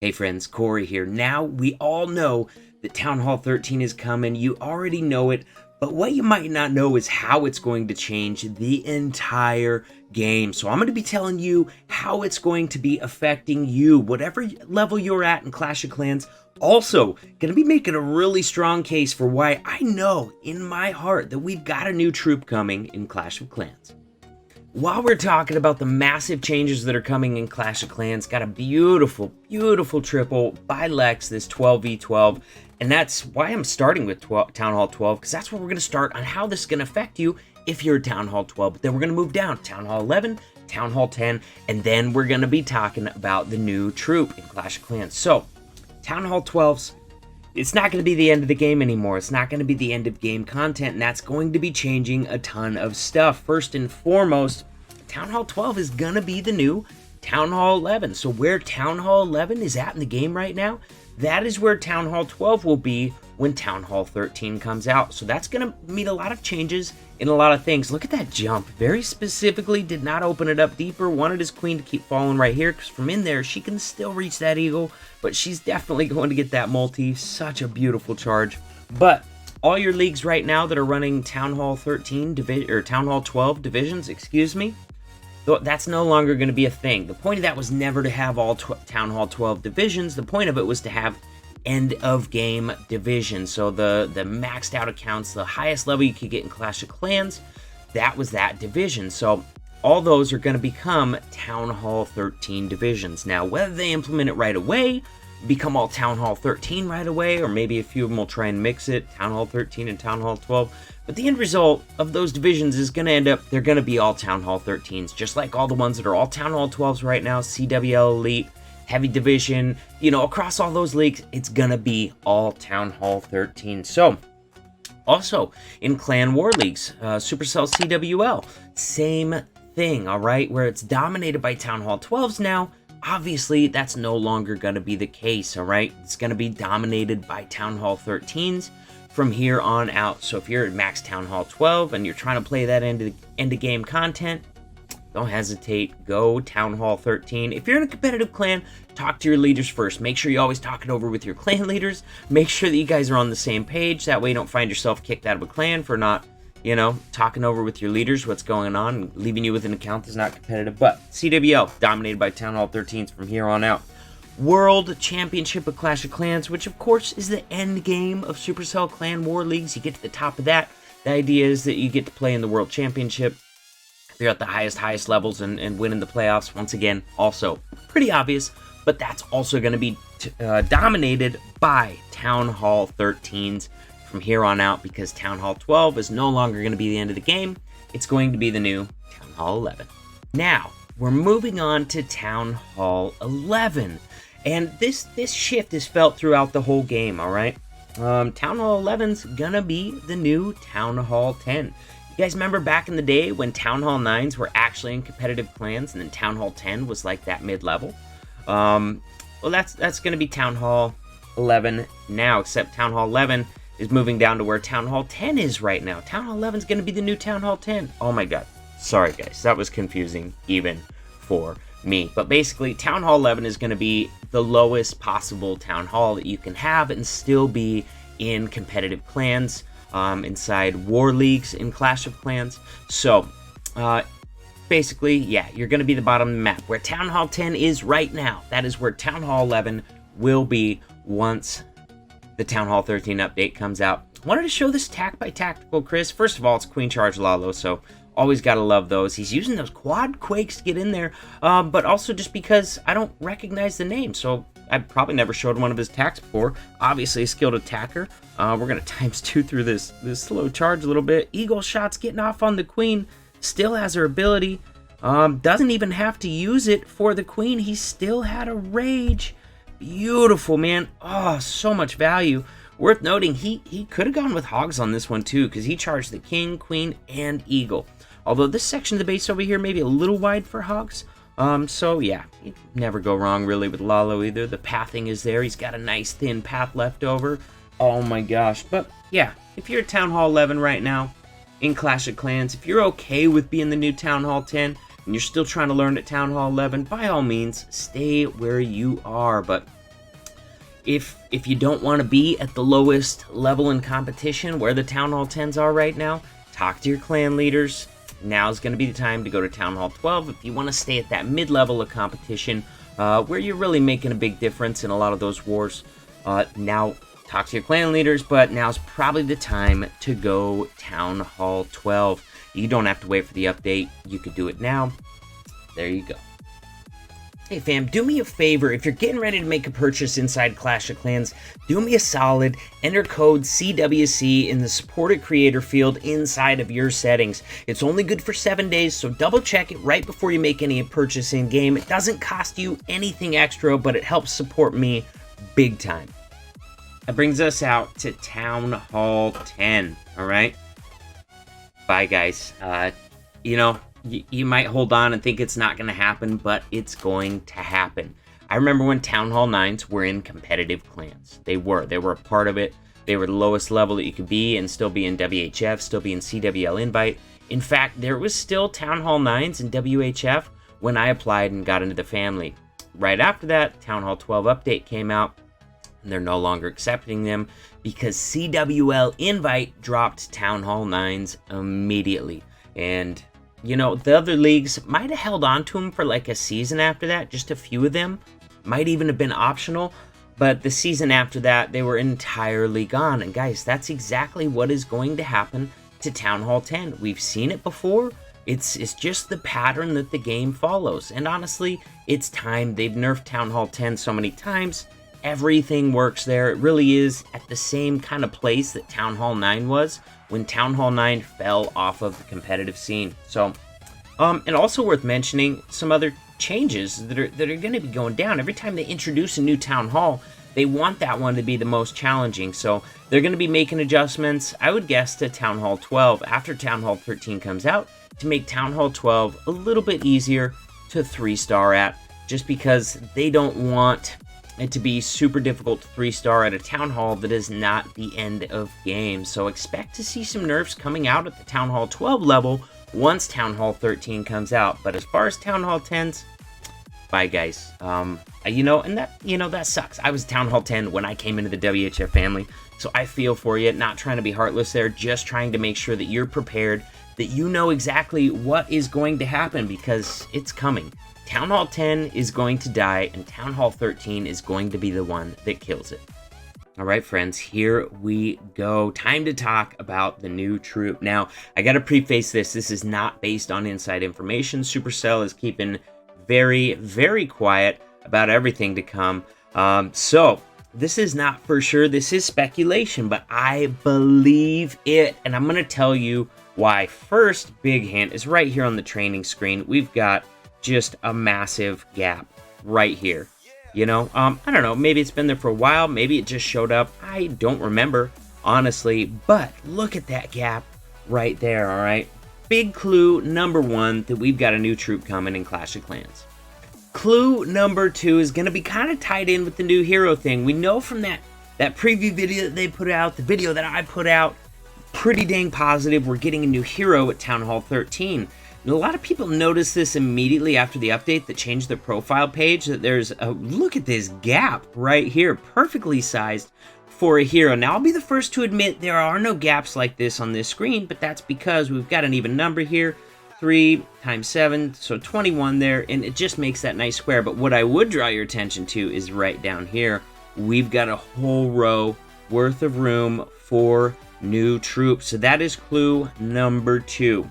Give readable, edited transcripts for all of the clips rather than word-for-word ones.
Hey friends, Corey here. Now we all know that Town Hall 13 is coming. You already know it, but what you might not know is how it's going to change the entire game. So I'm going to be telling you how it's going to be affecting you, whatever level you're at in Clash of Clans. Also, going to be making a really strong case for why I know in my heart that we've got a new troop coming in Clash of Clans. While we're talking about the massive changes that are coming in Clash of Clans, got a beautiful, beautiful triple by Lex, this 12v12, and that's why I'm starting with Town Hall 12, because that's where we're going to start on how this is going to affect you if you're Town Hall 12. But then we're going to move down, Town Hall 11, Town Hall 10, and then we're going to be talking about the new troop in Clash of Clans. So, Town Hall 12's, it's not going to be the end of the game anymore. It's not going to be the end of game content, and that's going to be changing a ton of stuff. First and foremost, Town Hall 12 is going to be the new Town Hall 11. So where Town Hall 11 is at in the game right now, that is where Town Hall 12 will be when Town Hall 13 comes out. So that's going to mean a lot of changes in a lot of things. Look at that jump. Very specifically, did not open it up deeper. Wanted his queen to keep falling right here, because from in there, she can still reach that eagle, but she's definitely going to get that multi. Such a beautiful charge. But all your leagues right now that are running Town Hall 13 or Town Hall 12 divisions, excuse me, that's no longer going to be a thing. The point of that was never to have all Town Hall 12 divisions. The point of it was to have end of game divisions. So the maxed out accounts, the highest level you could get in Clash of Clans, that was that division. So all those are going to become Town Hall 13 divisions. Now, whether they implement it right away, become all Town Hall 13 right away, or maybe a few of them will try and mix it, Town Hall 13 and Town Hall 12. But the end result of those divisions is going to end up, they're going to be all Town Hall 13s, just like all the ones that are all Town Hall 12s right now, CWL Elite, Heavy Division, you know, across all those leagues, it's going to be all Town Hall 13. So, also, in Clan War Leagues, Supercell CWL, same thing, all right, where it's dominated by Town Hall 12s now. Obviously, that's no longer going to be the case, all right? It's going to be dominated by Town Hall 13s from here on out. So if you're at max Town Hall 12 and you're trying to play that end-of-game content, don't hesitate. Go Town Hall 13. If you're in a competitive clan, talk to your leaders first. Make sure you always talk it over with your clan leaders. Make sure that you guys are on the same page. That way you don't find yourself kicked out of a clan for not, you know, talking over with your leaders what's going on and leaving you with an account that's not competitive. But CWL, dominated by Town Hall 13s from here on out. World Championship of Clash of Clans, which of course is the end game of Supercell Clan War Leagues. You get to the top of that. The idea is that you get to play in the World Championship. You're at the highest levels and win in the playoffs. Once again, also pretty obvious, but that's also going to be dominated by Town Hall 13s from here on out, because Town Hall 12 is no longer going to be the end of the game. It's going to be the new Town Hall 11. Now, we're moving on to Town Hall 11. And this shift is felt throughout the whole game, all right? Town Hall 11's gonna be the new Town Hall 10. You guys remember back in the day when Town Hall 9s were actually in competitive clans, and then Town Hall 10 was like that mid-level? Well, that's gonna be Town Hall 11 now, except Town Hall 11 is moving down to where Town Hall 10 is right now. Town Hall 11 is gonna be the new Town Hall 10. Oh my god. Sorry guys, that was confusing even for me. But basically, Town Hall 11 is going to be the lowest possible Town Hall that you can have and still be in competitive clans, inside War Leagues in Clash of Clans. So, basically, yeah, you're going to be the bottom of the map. Where Town Hall 10 is right now, that is where Town Hall 11 will be once the Town Hall 13 update comes out. I wanted to show this Tack by Tactical Chris. First of all, it's Queen Charge Lalo, so always gotta love those. He's using those quad quakes to get in there, but also just because I don't recognize the name, so I've probably never showed one of his attacks before. Obviously a skilled attacker. We're gonna ×2 through this slow charge a little bit. Eagle shots getting off on the queen. Still has her ability. Doesn't even have to use it for the queen. He still had a rage. Beautiful, man. Oh, so much value. Worth noting, he could have gone with hogs on this one too, because he charged the king, queen, and eagle. Although this section of the base over here may be a little wide for hogs. So yeah, you never go wrong really with Lalo either. The pathing is there. He's got a nice thin path left over. Oh my gosh. But yeah, if you're at Town Hall 11 right now in Clash of Clans, if you're okay with being the new Town Hall 10, and you're still trying to learn at Town Hall 11, by all means, stay where you are. But if you don't want to be at the lowest level in competition where the Town Hall 10s are right now, talk to your clan leaders. Now's going to be the time to go to Town Hall 12 if you want to stay at that mid-level of competition where you're really making a big difference in a lot of those wars. Now, talk to your clan leaders, but now's probably the time to go Town Hall 12. You don't have to wait for the update. You could do it now. There you go. Hey fam, do me a favor, if you're getting ready to make a purchase inside Clash of Clans, do me a solid, enter code CWC in the supported creator field inside of your settings. It's only good for 7 days, so double check it right before you make any purchase in game. It doesn't cost you anything extra, but it helps support me big time. That brings us out to Town Hall 10, alright? Bye guys. You might hold on and think it's not going to happen, but it's going to happen. I remember when Town Hall 9s were in competitive clans. They were a part of it. They were the lowest level that you could be and still be in WHF, still be in CWL Invite. In fact, there was still Town Hall 9s in WHF when I applied and got into the family. Right after that, Town Hall 12 update came out, and they're no longer accepting them because CWL Invite dropped Town Hall 9s immediately. And the other leagues might have held on to them for like a season after that. Just a few of them might even have been optional. But the season after that, they were entirely gone. And guys, that's exactly what is going to happen to Town Hall 10. We've seen it before. It's just the pattern that the game follows. And honestly, it's time. They've nerfed Town Hall 10 so many times. Everything works there. It really is at the same kind of place that Town Hall 9 was when Town Hall 9 fell off of the competitive scene. So, and also worth mentioning some other changes that are going to be going down. Every time they introduce a new Town Hall, they want that one to be the most challenging. So they're going to be making adjustments, I would guess, to Town Hall 12 after Town Hall 13 comes out to make Town Hall 12 a little bit easier to 3-star at, just because they don't want it to be super difficult to 3-star at a Town Hall that is not the end of game. So expect to see some nerfs coming out at the Town Hall 12 level once Town Hall 13 comes out. But as far as Town Hall 10s, bye guys. And that sucks. I was Town Hall 10 when I came into the WHF family, so I feel for you. Not trying to be heartless there, just trying to make sure that you're prepared, that you know exactly what is going to happen, because it's coming. Town Hall 10 is going to die, and Town Hall 13 is going to be the one that kills it. All right, friends, here we go. Time to talk about the new troop. Now, I got to preface this. This is not based on inside information. Supercell is keeping very, very quiet about everything to come. So this is not for sure. This is speculation, but I believe it, and I'm going to tell you why. First, big hint is right here on the training screen. We've got just a massive gap right here. I don't know, maybe it's been there for a while, maybe it just showed up, I don't remember, honestly, but look at that gap right there, alright? Big clue number 1 that we've got a new troop coming in Clash of Clans. Clue number 2 is going to be kind of tied in with the new hero thing. We know from that preview video that they put out, the video that I put out, pretty dang positive we're getting a new hero at Town Hall 13. And a lot of people noticed this immediately after the update that changed their profile page, that there's a look at this gap right here, perfectly sized for a hero. Now, I'll be the first to admit there are no gaps like this on this screen, but that's because we've got an even number here, 3 times 7, so 21 there, and it just makes that nice square. But what I would draw your attention to is right down here. We've got a whole row worth of room for new troops. So that is clue number 2.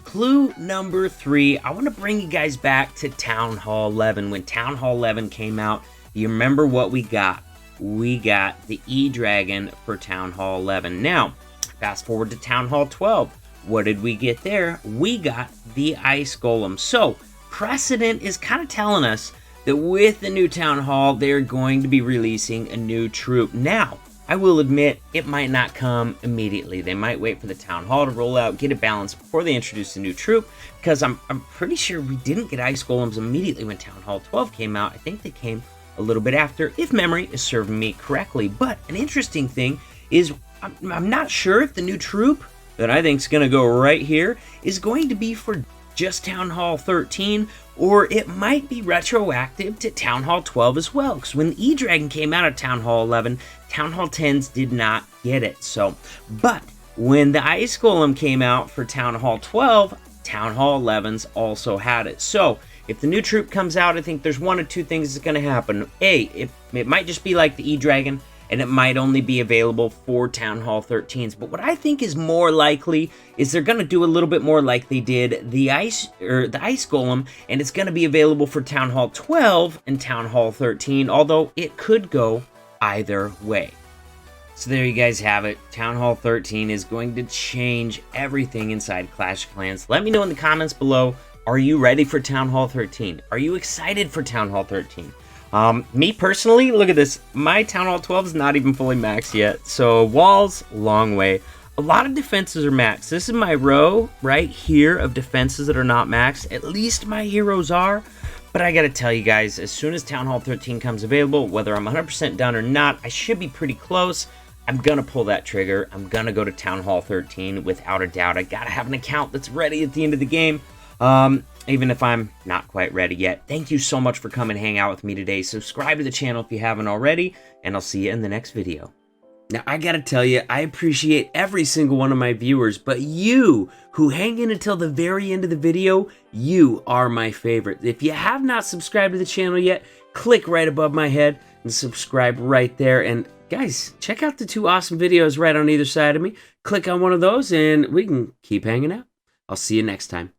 Clue number 3, I want to bring you guys back to Town Hall 11. When Town Hall 11 came out, you remember what we got? We got the E-Dragon for Town Hall 11. Now, fast forward to Town Hall 12. What did we get there? We got the Ice Golem. So, precedent is kind of telling us that with the new Town Hall, they're going to be releasing a new troop. Now, I will admit, it might not come immediately. They might wait for the Town Hall to roll out, get it balanced before they introduce the new troop, because I'm pretty sure we didn't get Ice Golems immediately when Town Hall 12 came out. I think they came a little bit after, if memory is serving me correctly. But an interesting thing is, I'm not sure if the new troop that I think is going to go right here is going to be for just Town Hall 13, or it might be retroactive to Town Hall 12 as well, because when the E-Dragon came out of Town Hall 11, Town Hall 10s did not get it. So, but when the Ice Golem came out for Town Hall 12, Town Hall 11s also had it. So, if the new troop comes out, I think there's one of two things that's going to happen. A, it might just be like the E-Dragon, and it might only be available for Town Hall 13s. But what I think is more likely is they're going to do a little bit more like they did the Ice Golem, and it's going to be available for Town Hall 12 and Town Hall 13, although it could go either way. So there you guys have it. Town Hall 13 is going to change everything inside Clash of Clans. Let me know in the comments below, are you ready for Town Hall 13? Are you excited for Town Hall 13? Me personally, look at this. My Town Hall 12 is not even fully maxed yet. So walls, long way. A lot of defenses are maxed. This is my row right here of defenses that are not maxed. At least my heroes are. But I gotta tell you guys, as soon as Town Hall 13 comes available, whether I'm 100% done or not, I should be pretty close. I'm gonna pull that trigger. I'm gonna go to Town Hall 13 without a doubt. I gotta have an account that's ready at the end of the game. Even if I'm not quite ready yet. Thank you so much for coming and hang out with me today. Subscribe to the channel if you haven't already, and I'll see you in the next video. Now, I gotta tell you, I appreciate every single one of my viewers, but you who hang in until the very end of the video, you are my favorite. If you have not subscribed to the channel yet, click right above my head and subscribe right there. And guys, check out the two awesome videos right on either side of me. Click on one of those and we can keep hanging out. I'll see you next time.